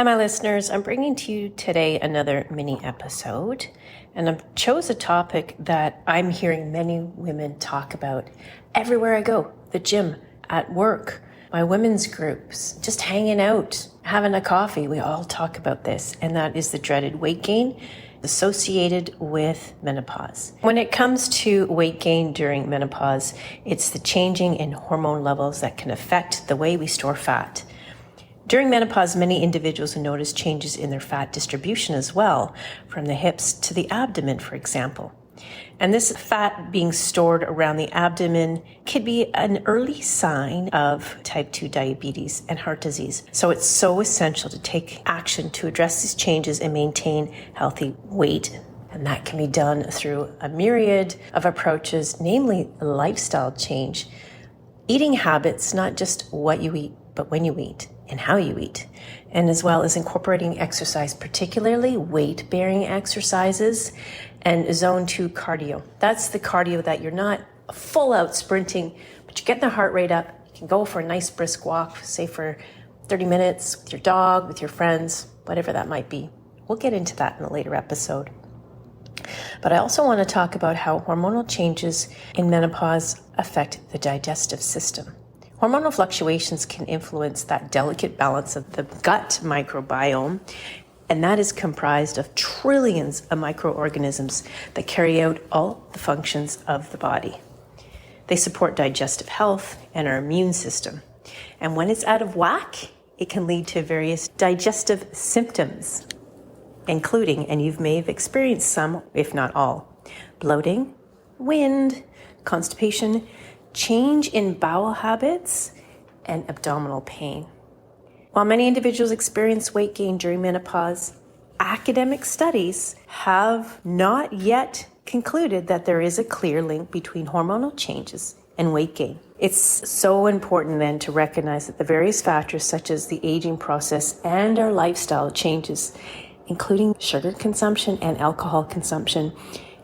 Hi, my listeners. I'm bringing to you today another mini episode, and I chose a topic that I'm hearing many women talk about everywhere I go: the gym, at work, my women's groups, just hanging out, having a coffee. We all talk about this, and that is the dreaded weight gain associated with menopause. When it comes to weight gain during menopause, it's the changing in hormone levels that can affect the way we store fat. During menopause, many individuals notice changes in their fat distribution as well, from the hips to the abdomen, for example. And this fat being stored around the abdomen could be an early sign of type 2 diabetes and heart disease. So it's so essential to take action to address these changes and maintain healthy weight. And that can be done through a myriad of approaches, namely lifestyle change, eating habits, not just what you eat, but when you eat and how you eat, and as well as incorporating exercise, particularly weight-bearing exercises and zone 2 cardio. That's the cardio that you're not full out sprinting, but you get the heart rate up. You can go for a nice brisk walk, say for 30 minutes with your dog, with your friends, whatever that might be. We'll get into that in a later episode. But I also want to talk about how hormonal changes in menopause affect the digestive system. Hormonal fluctuations can influence that delicate balance of the gut microbiome, and that is comprised of trillions of microorganisms that carry out all the functions of the body. They support digestive health and our immune system. And when it's out of whack, it can lead to various digestive symptoms, including, and you may have experienced some, if not all, bloating, wind, constipation, change in bowel habits, and abdominal pain. While many individuals experience weight gain during menopause, academic studies have not yet concluded that there is a clear link between hormonal changes and weight gain. It's so important then to recognize that the various factors such as the aging process and our lifestyle changes, including sugar consumption and alcohol consumption,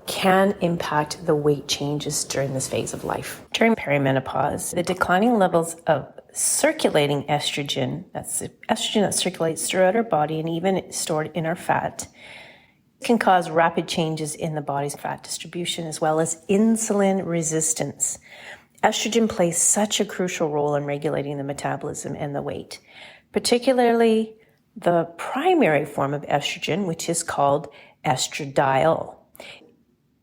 can impact the weight changes during this phase of life. During perimenopause, the declining levels of circulating estrogen, that's the estrogen that circulates throughout our body and even stored in our fat, can cause rapid changes in the body's fat distribution as well as insulin resistance. Estrogen plays such a crucial role in regulating the metabolism and the weight, particularly the primary form of estrogen, which is called estradiol.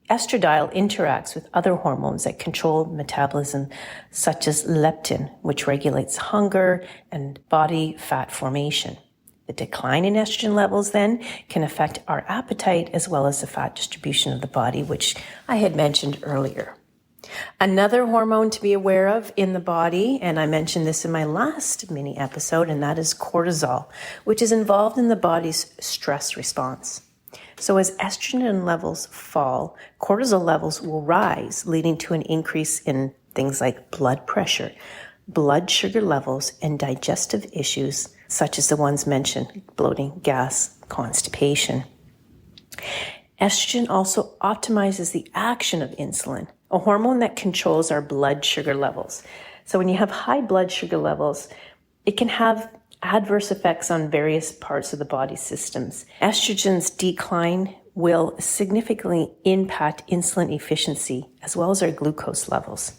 Estradiol interacts with other hormones that control metabolism, such as leptin, which regulates hunger and body fat formation. The decline in estrogen levels then can affect our appetite as well as the fat distribution of the body, which I had mentioned earlier. Another hormone to be aware of in the body, and I mentioned this in my last mini episode, and that is cortisol, which is involved in the body's stress response. So as estrogen levels fall, cortisol levels will rise, leading to an increase in things like blood pressure, blood sugar levels, and digestive issues, such as the ones mentioned: bloating, gas, constipation. Estrogen also optimizes the action of insulin, a hormone that controls our blood sugar levels. So when you have high blood sugar levels, it can have adverse effects on various parts of the body systems. Estrogen's decline will significantly impact insulin efficiency as well as our glucose levels.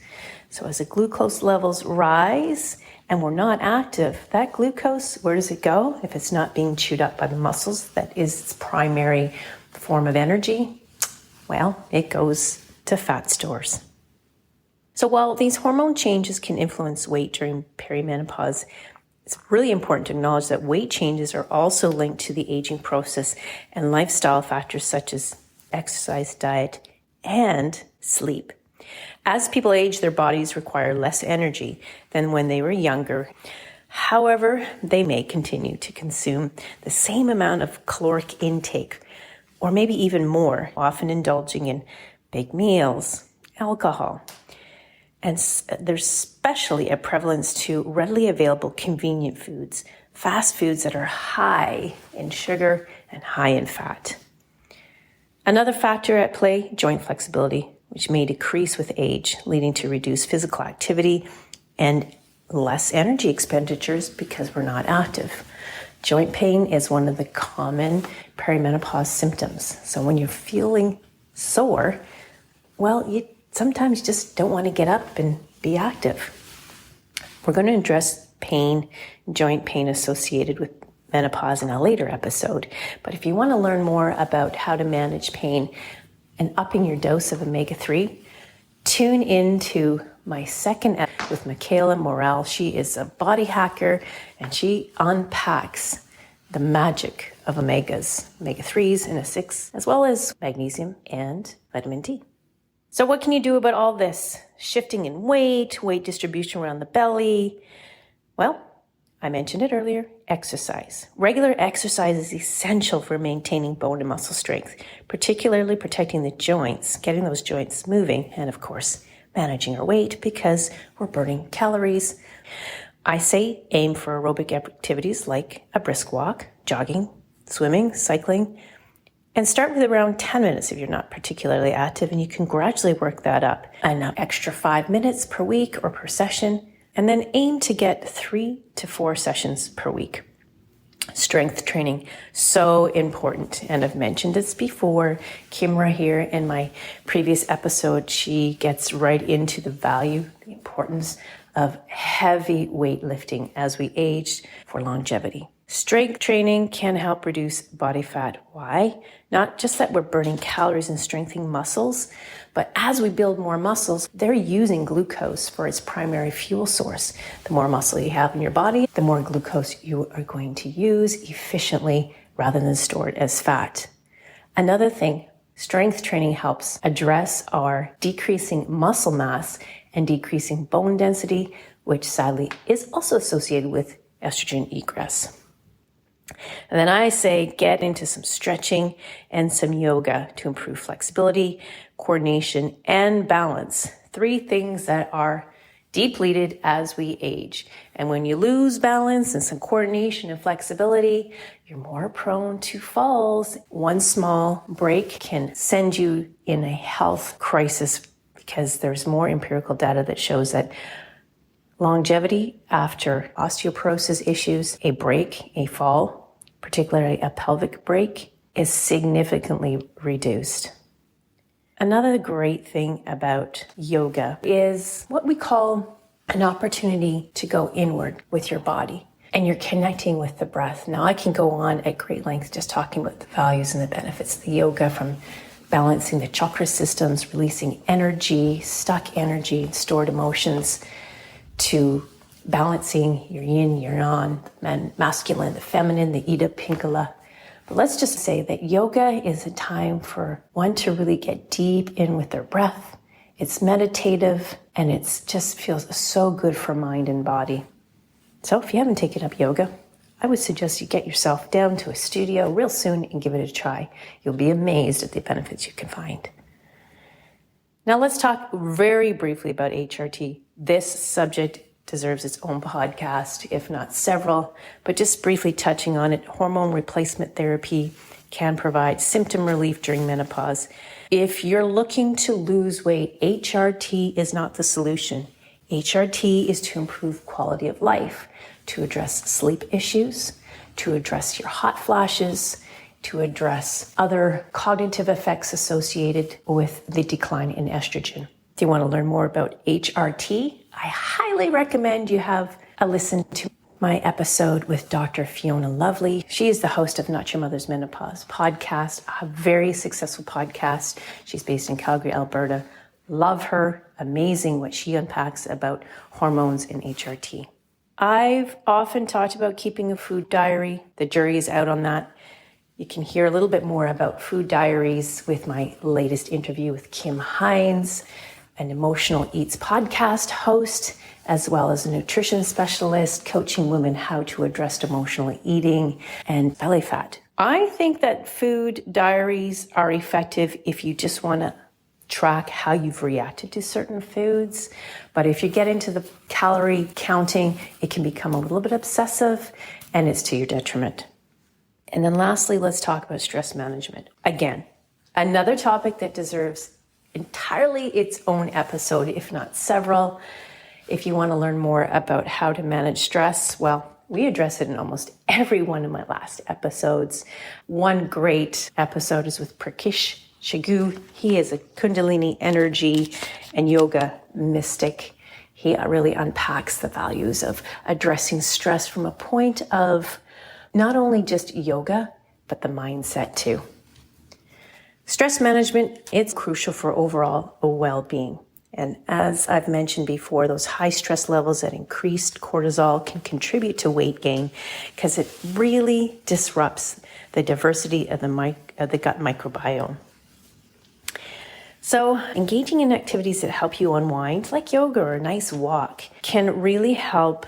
So as the glucose levels rise and we're not active, that glucose, where does it go? If it's not being chewed up by the muscles, that is its primary form of energy, well, it goes to fat stores. So while these hormone changes can influence weight during perimenopause, it's really important to acknowledge that weight changes are also linked to the aging process and lifestyle factors such as exercise, diet, and sleep. As people age, their bodies require less energy than when they were younger. However, they may continue to consume the same amount of caloric intake, or maybe even more, often indulging in big meals, alcohol. And there's especially a prevalence to readily available convenient foods, fast foods that are high in sugar and high in fat. Another factor at play, joint flexibility, which may decrease with age, leading to reduced physical activity and less energy expenditures because we're not active. Joint pain is one of the common perimenopause symptoms. So when you're feeling sore, well, you sometimes just don't want to get up and be active. We're going to address pain, joint pain associated with menopause in a later episode. But if you want to learn more about how to manage pain and upping your dose of omega-3, tune into my second episode with Michaela Morel. She is a body hacker and she unpacks the magic of omegas, omega-3s and omega-6, as well as magnesium and vitamin D. So what can you do about all this? Shifting in weight distribution around the belly. Well, I mentioned it earlier, exercise. Regular exercise is essential for maintaining bone and muscle strength, particularly protecting the joints, getting those joints moving, and of course, managing our weight because we're burning calories. I say aim for aerobic activities like a brisk walk, jogging, swimming, cycling, and start with around 10 minutes if you're not particularly active, and you can gradually work that up. An extra 5 minutes per week or per session, and then aim to get 3 to 4 sessions per week. Strength training, so important. And I've mentioned this before. Kimra here in my previous episode, she gets right into the value, the importance of heavy weightlifting as we age for longevity. Strength training can help reduce body fat. Why? Not just that we're burning calories and strengthening muscles, but as we build more muscles, they're using glucose for its primary fuel source. The more muscle you have in your body, the more glucose you are going to use efficiently rather than store it as fat. Another thing, strength training helps address our decreasing muscle mass and decreasing bone density, which sadly is also associated with estrogen egress. And then I say get into some stretching and some yoga to improve flexibility, coordination, and balance. 3 things that are depleted as we age. And when you lose balance and some coordination and flexibility, you're more prone to falls. One small break can send you in a health crisis because there's more empirical data that shows that longevity after osteoporosis issues, a break, a fall, particularly a pelvic break, is significantly reduced. Another great thing about yoga is what we call an opportunity to go inward with your body, and you're connecting with the breath. Now, I can go on at great length just talking about the values and the benefits of the yoga, from balancing the chakra systems, releasing energy, stuck energy, and stored emotions, to balancing your yin, your yang, masculine, the feminine, the Ida Pingala. But let's just say that yoga is a time for one to really get deep in with their breath. It's meditative and it just feels so good for mind and body. So if you haven't taken up yoga, I would suggest you get yourself down to a studio real soon and give it a try. You'll be amazed at the benefits you can find. Now let's talk very briefly about HRT. This subject deserves its own podcast, if not several, but just briefly touching on it, hormone replacement therapy can provide symptom relief during menopause. If you're looking to lose weight, HRT is not the solution. HRT is to improve quality of life, to address sleep issues, to address your hot flashes, to address other cognitive effects associated with the decline in estrogen. If you want to learn more about HRT, I highly recommend you have a listen to my episode with Dr. Fiona Lovely. She is the host of Not Your Mother's Menopause podcast, a very successful podcast. She's based in Calgary, Alberta. Love her. Amazing what she unpacks about hormones and HRT. I've often talked about keeping a food diary. The jury is out on that. You can hear a little bit more about food diaries with my latest interview with Kim Hines, an Emotional Eats podcast host, as well as a nutrition specialist, coaching women how to address emotional eating and belly fat. I think that food diaries are effective if you just want to track how you've reacted to certain foods. But if you get into the calorie counting, it can become a little bit obsessive and it's to your detriment. And then lastly, let's talk about stress management. Again, another topic that deserves entirely its own episode, if not several. If you want to learn more about how to manage stress, well, We address it in almost every one of my last episodes. One great episode is with Prakish Shagu. He is a Kundalini energy and yoga mystic. He really unpacks the values of addressing stress from a point of not only just yoga, but the mindset too. Stress management, it's crucial for overall well-being. And as I've mentioned before, those high stress levels at increased cortisol can contribute to weight gain because it really disrupts the diversity of the gut microbiome. So engaging in activities that help you unwind, like yoga or a nice walk, can really help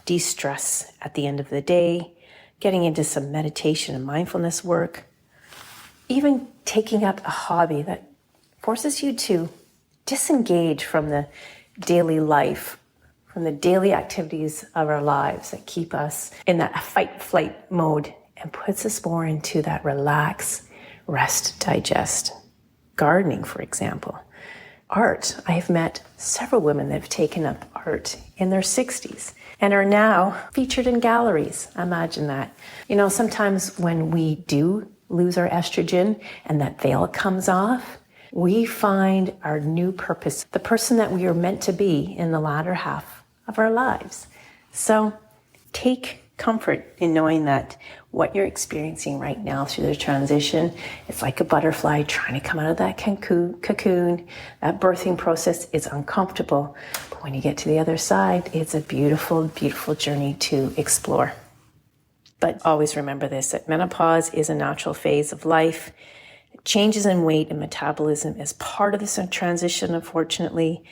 de-stress at the end of the day, getting into some meditation and mindfulness work, even taking up a hobby that forces you to disengage from the daily life, from the daily activities of our lives that keep us in that fight-flight mode and puts us more into that relax, rest, digest. Gardening, for example. Art. I have met several women that have taken up art in their 60s and are now featured in galleries. Imagine that. Sometimes when we do lose our estrogen and that veil comes off, we find our new purpose, the person that we are meant to be in the latter half of our lives. So take comfort in knowing that what you're experiencing right now through the transition, it's like a butterfly trying to come out of that cocoon. That birthing process is uncomfortable, but when you get to the other side, it's a beautiful, beautiful journey to explore. But always remember this, that menopause is a natural phase of life. Changes in weight and metabolism is part of this transition, unfortunately,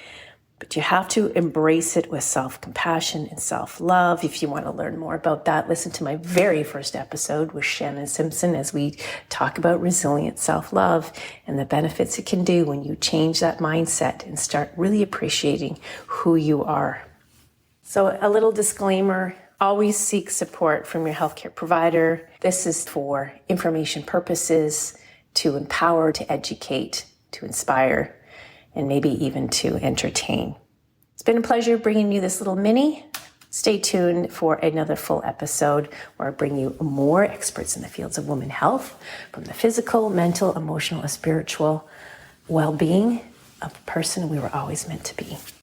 but you have to embrace it with self-compassion and self-love. If you want to learn more about that, listen to my very first episode with Shannon Simpson as we talk about resilient self-love and the benefits it can do when you change that mindset and start really appreciating who you are. So a little disclaimer, always seek support from your healthcare provider. This is for information purposes, to empower, to educate, to inspire, and maybe even to entertain. It's been a pleasure bringing you this little mini. Stay tuned for another full episode where I bring you more experts in the fields of women health, from the physical, mental, emotional, and spiritual well-being of the person we were always meant to be.